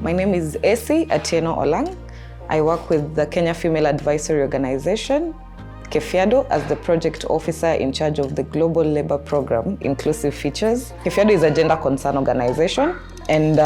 My name is Essy Olang. I work with the Kenya Female Advisory Organization, KEFEADO, as the project officer in charge of the Global Labor Program, Inclusive Features. KEFEADO is a gender concern organization, and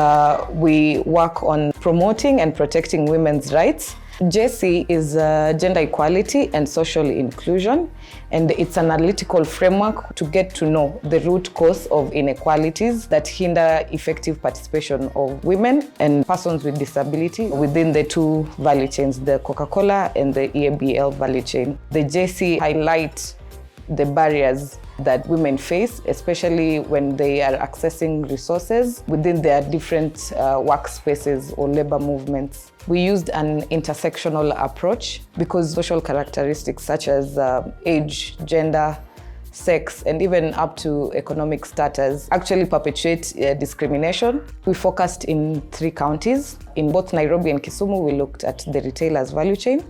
we work on promoting and protecting women's rights. JC is gender equality and social inclusion, and it's an analytical framework to get to know the root cause of inequalities that hinder effective participation of women and persons with disability within the two value chains, the Coca-Cola and the EABL value chain. The JC highlights the barriers that women face, especially when they are accessing resources within their different workspaces or labor movements. We used an intersectional approach because social characteristics such as age, gender, sex, and even up to economic status actually perpetuate discrimination. We focused in 3 counties. In both Nairobi and Kisumu, we looked at the retailers value chain.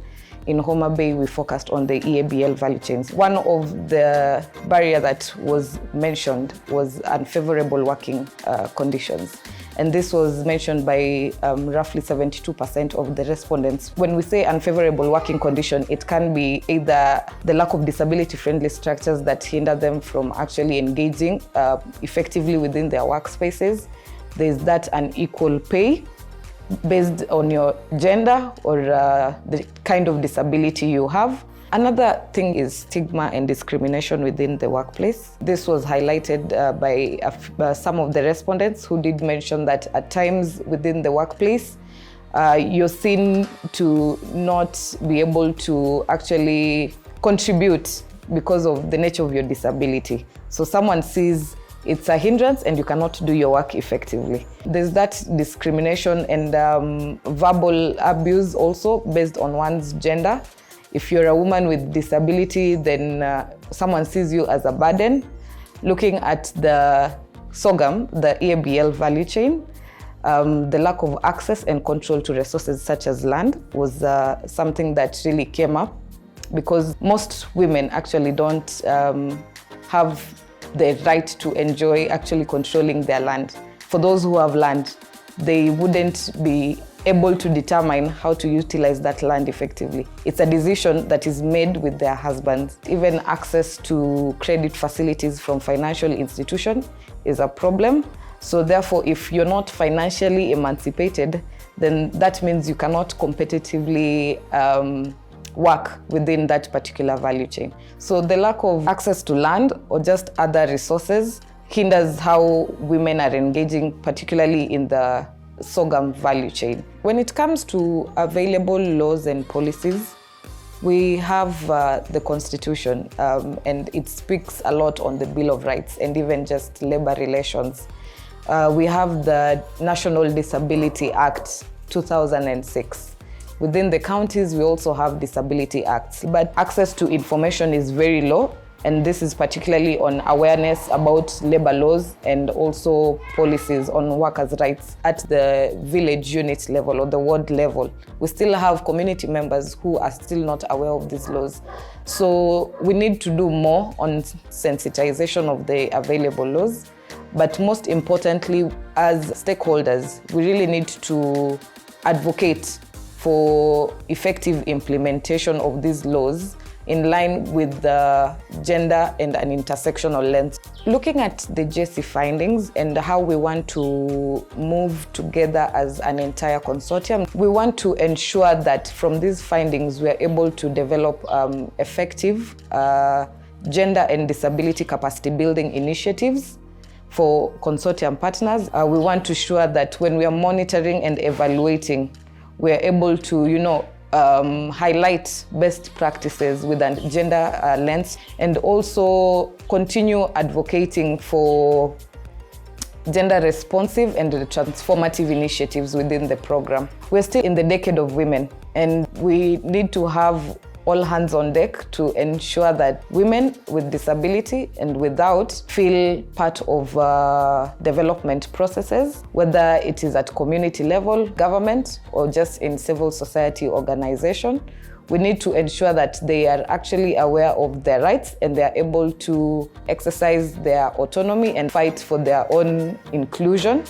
In Homa Bay, we focused on the EABL value chains. One of the barriers that was mentioned was unfavorable working conditions. And this was mentioned by roughly 72% of the respondents. When we say unfavorable working condition, it can be either the lack of disability-friendly structures that hinder them from actually engaging effectively within their workspaces. There's that unequal pay based on your gender or the kind of disability you have. Another thing is stigma and discrimination within the workplace. This was highlighted by some of the respondents who did mention that at times within the workplace, you're seen to not be able to actually contribute because of the nature of your disability. So someone sees it's a hindrance and you cannot do your work effectively. There's that discrimination and verbal abuse also based on one's gender. If you're a woman with disability, then someone sees you as a burden. Looking at the SOGAM, the EABL value chain, the lack of access and control to resources such as land was something that really came up because most women actually don't have the right to enjoy actually controlling their land. For those who have land, they wouldn't be able to determine how to utilize that land effectively. It's a decision that is made with their husbands. Even access to credit facilities from financial institutions is a problem. So therefore, if you're not financially emancipated, then that means you cannot competitively work within that particular value chain. So the lack of access to land or just other resources hinders how women are engaging, particularly in the SOGAM value chain. When it comes to available laws and policies, we have the Constitution, and it speaks a lot on the Bill of Rights and even just labor relations. We have the National Disability Act 2006. Within the counties, we also have disability acts, but access to information is very low, and this is particularly on awareness about labor laws and also policies on workers' rights at the village unit level or the ward level. We still have community members who are still not aware of these laws. So we need to do more on sensitization of the available laws, but most importantly, as stakeholders, we really need to advocate for effective implementation of these laws in line with the gender and an intersectional lens. Looking at the JC findings and how we want to move together as an entire consortium, we want to ensure that from these findings we are able to develop effective gender and disability capacity building initiatives for consortium partners. We want to ensure that when we are monitoring and evaluating, we are able to, highlight best practices with a gender lens and also continue advocating for gender responsive and transformative initiatives within the program. We're still in the decade of women, and we need to have all hands on deck to ensure that women with disability and without feel part of development processes, whether it is at community level, government, or just in civil society organization. We need to ensure that they are actually aware of their rights and they are able to exercise their autonomy and fight for their own inclusion.